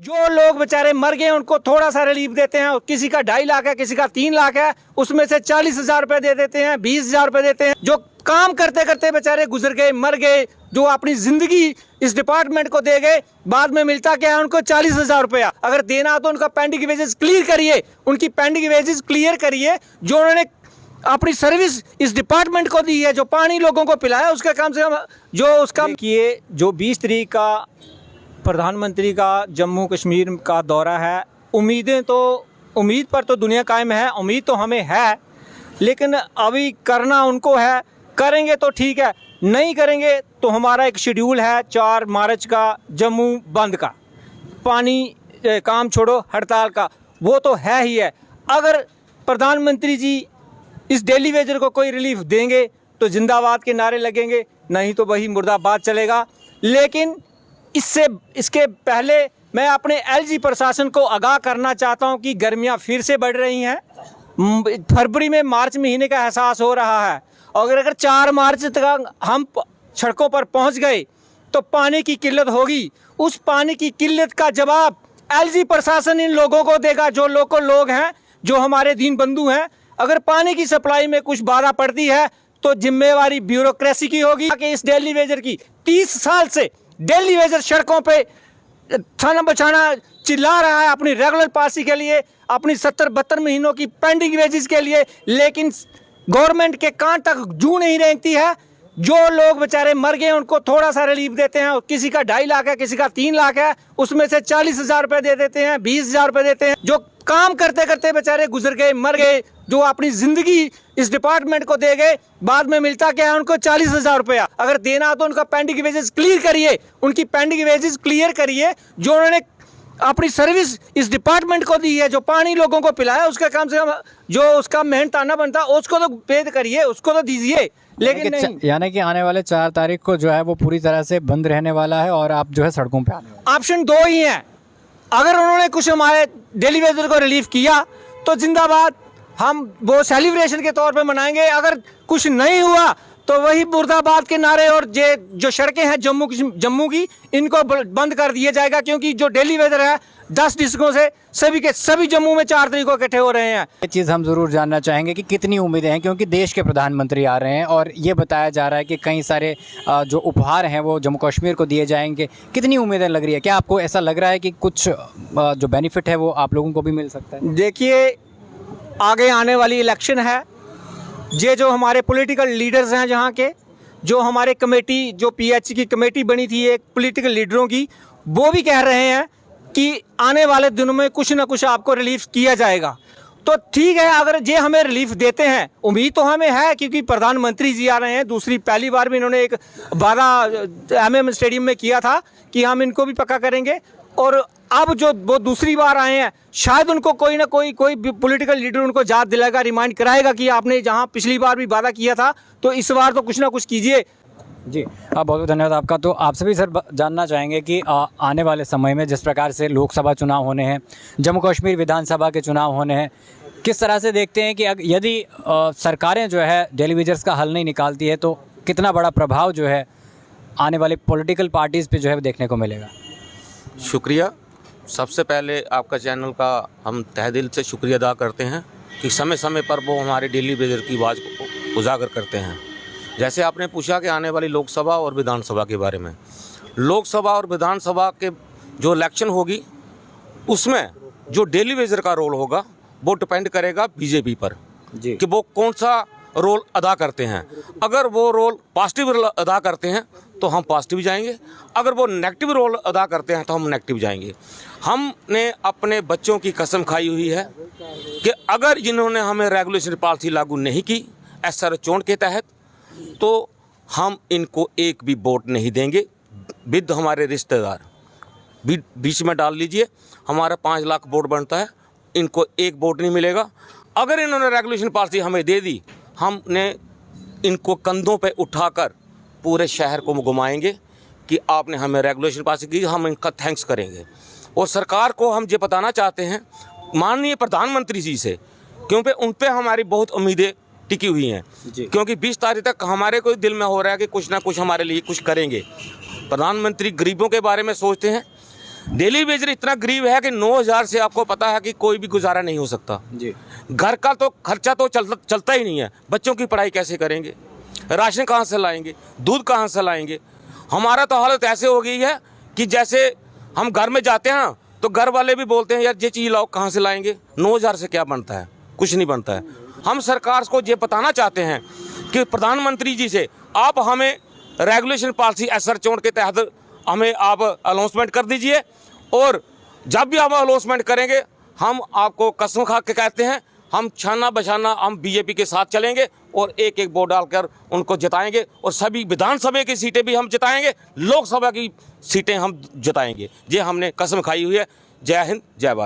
जो लोग बेचारे मर गए उनको थोड़ा सा रिलीफ देते हैं, किसी का 2.5 लाख है, किसी का 3 लाख है, उसमें से 40,000 रुपए दे देते हैं, 20,000 रुपए देते हैं। जो काम करते करते बेचारे गुजर गए, मर गए, जो अपनी जिंदगी इस डिपार्टमेंट को दे गए, बाद में मिलता क्या है उनको 40,000 रुपया। अगर देना हो तो उनका पेंडिंग वेजेस क्लियर करिए, उनकी पेंडिंग वेजेस क्लियर करिए। जो उन्होंने अपनी सर्विस इस डिपार्टमेंट को दी है, जो पानी लोगों को पिलाया, उसका कम से कम जो उसका किए। जो 20 तारीख का प्रधानमंत्री का जम्मू कश्मीर का दौरा है, उम्मीद पर तो दुनिया कायम है, उम्मीद तो हमें है, लेकिन अभी करना उनको है। करेंगे तो ठीक है, नहीं करेंगे तो हमारा एक शेड्यूल है 4 मार्च का जम्मू बंद का, पानी काम छोड़ो हड़ताल का, वो तो है ही है। अगर प्रधानमंत्री जी इस डेली वेजर को कोई रिलीफ देंगे तो जिंदाबाद के नारे लगेंगे, नहीं तो वही मुर्दाबाद चलेगा। लेकिन इसके पहले मैं अपने एलजी प्रशासन को आगाह करना चाहता हूं कि गर्मियां फिर से बढ़ रही हैं। फरवरी में मार्च महीने का एहसास हो रहा है, और अगर 4 मार्च तक हम सड़कों पर पहुंच गए तो पानी की किल्लत होगी। उस पानी की किल्लत का जवाब एलजी प्रशासन इन लोगों को देगा, जो लोकल लोग हैं, जो हमारे दीन बंधु हैं। अगर पानी की सप्लाई में कुछ बाधा पड़ती है तो जिम्मेवारी ब्यूरोक्रेसी की होगी। कि इस डेली वेजर की 30 साल से डेली वेजर सड़कों पे थाना बचाना चिल्ला रहा है अपनी रेगुलर पासी के लिए, अपनी 70-72 महीनों की पेंडिंग वेजेस के लिए, लेकिन गवर्नमेंट के कान तक जू नहीं रेंगती है। जो लोग बेचारे मर गए उनको थोड़ा सा रिलीफ देते हैं, किसी का 2.5 लाख है, किसी का 3 लाख है, उसमें से 40,000 रुपए दे देते हैं, 20,000 रुपए देते हैं। जो काम करते करते बेचारे गुजर गए, मर गए, जो अपनी जिंदगी इस डिपार्टमेंट को दे गए, बाद में मिलता क्या है उनको 40,000 रुपया। अगर देना हो तो उनका पेंडिंग वेजेस क्लियर करिए, उनकी पेंडिंग वेजेस क्लियर करिए। जो उन्होंने अपनी सर्विस इस डिपार्टमेंट को दी है, जो पानी लोगों को पिलाया, उसका कम से कम जो उसका मेहनताना बनता है उसको तो पेद करिए, उसको तो दीजिए। लेकिन नहीं, यानी कि आने वाले 4 तारीख को जो है वो पूरी तरह से बंद रहने वाला है और आप जो है सड़कों पे आने वाले। ऑप्शन 2 ही है। अगर उन्होंने कुछ हमारे डेली वेजर को रिलीफ किया तो जिंदाबाद, हम वो सेलिब्रेशन के तौर पे मनाएंगे। अगर कुछ नहीं हुआ तो वही मुर्दाबाद के नारे, और जो सड़कें हैं जम्मू की, इनको बंद कर दिया जाएगा। क्योंकि जो डेली वेजर है 10 डिस्ट्रिक्टों से सभी के सभी जम्मू में 4 तारीख को इकट्ठे हो रहे हैं। ये चीज़ हम ज़रूर जानना चाहेंगे कि कितनी उम्मीदें हैं, क्योंकि देश के प्रधानमंत्री आ रहे हैं और ये बताया जा रहा है कि कई सारे जो उपहार हैं वो जम्मू कश्मीर को दिए जाएंगे। कितनी उम्मीदें लग रही है? क्या आपको ऐसा लग रहा है कि कुछ जो बेनिफिट है वो आप लोगों को भी मिल सकता है? देखिए, आगे आने वाली इलेक्शन है, ये जो हमारे पॉलिटिकल लीडर्स हैं, जहाँ के जो हमारे कमेटी, जो पीएचसी की कमेटी बनी थी एक पॉलिटिकल लीडरों की, वो भी कह रहे हैं कि आने वाले दिनों में कुछ ना कुछ आपको रिलीफ किया जाएगा। तो ठीक है, अगर ये हमें रिलीफ देते हैं, उम्मीद तो हमें है, क्योंकि प्रधानमंत्री जी आ रहे हैं। पहली बार भी इन्होंने एक वादा MM स्टेडियम में किया था कि हम इनको भी पक्का करेंगे, और अब जो वो दूसरी बार आए हैं, शायद उनको कोई ना कोई पॉलिटिकल लीडर उनको याद दिलाएगा, रिमाइंड कराएगा कि आपने जहां पिछली बार भी वादा किया था, तो इस बार तो कुछ ना कुछ कीजिए। जी, बहुत बहुत धन्यवाद आपका। तो आपसे भी सर जानना चाहेंगे कि आने वाले समय में जिस प्रकार से लोकसभा चुनाव होने हैं, जम्मू कश्मीर विधानसभा के चुनाव होने हैं, किस तरह से देखते हैं कि यदि सरकारें जो है डेली वेजर्स का हल नहीं निकालती है तो कितना बड़ा प्रभाव जो है आने वाली पॉलिटिकल पार्टीज़ पे जो है देखने को मिलेगा? शुक्रिया। सबसे पहले आपका चैनल का हम तहे दिल से शुक्रिया अदा करते हैं कि समय समय पर वो हमारे डेली वेजर की आवाज़ को उजागर करते हैं। जैसे आपने पूछा कि आने वाली लोकसभा और विधानसभा के बारे में, लोकसभा और विधानसभा के जो इलेक्शन होगी उसमें जो डेली वेजर का रोल होगा वो डिपेंड करेगा बीजेपी पर जी, कि वो कौन सा रोल अदा करते हैं। अगर वो रोल पॉजिटिव रोल अदा करते हैं तो हम पॉजिटिव जाएंगे, अगर वो नेगेटिव रोल अदा करते हैं तो हम नेगेटिव जाएंगे। हमने अपने बच्चों की कसम खाई हुई है कि अगर जिन्होंने हमें रेगुलेशन पॉलिसी लागू नहीं की SR चोन के तहत, तो हम इनको एक भी वोट नहीं देंगे। विद हमारे रिश्तेदार बीच में डाल लीजिए, हमारा 5 लाख वोट बनता है, इनको एक वोट नहीं मिलेगा। अगर इन्होंने रेगुलेशन पॉलिसी हमें दे दी, हमने इनको कंधों पे उठाकर पूरे शहर को घुमाएंगे कि आपने हमें रेगुलेशन पॉलिसी की, हम इनका थैंक्स करेंगे। और सरकार को हम ये बताना चाहते हैं माननीय प्रधानमंत्री जी से, क्योंकि उन पे हमारी बहुत उम्मीदें टिकी हुई हैं, क्योंकि 20 तारीख तक हमारे कोई दिल में हो रहा है कि कुछ ना कुछ हमारे लिए कुछ करेंगे। प्रधानमंत्री गरीबों के बारे में सोचते हैं, डेली वेजर इतना गरीब है कि 9,000 से आपको पता है कि कोई भी गुजारा नहीं हो सकता जी। घर का तो खर्चा तो चलता ही नहीं है। बच्चों की पढ़ाई कैसे करेंगे, राशन कहाँ से लाएंगे, दूध कहाँ से लाएंगे। हमारा तो हालत ऐसे हो गई है कि जैसे हम घर में जाते हैं तो घर वाले भी बोलते हैं यार ये चीज़ लाओ, कहाँ से लाएंगे, 9,000 से क्या बनता है, कुछ नहीं बनता है। हम सरकार को ये बताना चाहते हैं कि प्रधानमंत्री जी से आप हमें रेगुलेशन पॉलिसी SR 64 के तहत हमें आप अनाउंसमेंट कर दीजिए, और जब भी हम अनाउंसमेंट करेंगे हम आपको कसम खा के कहते हैं हम छाना बछाना हम बीजेपी के साथ चलेंगे और एक एक वोट डालकर उनको जिताएंगे, और सभी विधानसभा की सीटें भी हम जिताएंगे, लोकसभा की सीटें हम जिताएंगे। ये हमने कसम खाई हुई है। जय हिंद, जय भारत।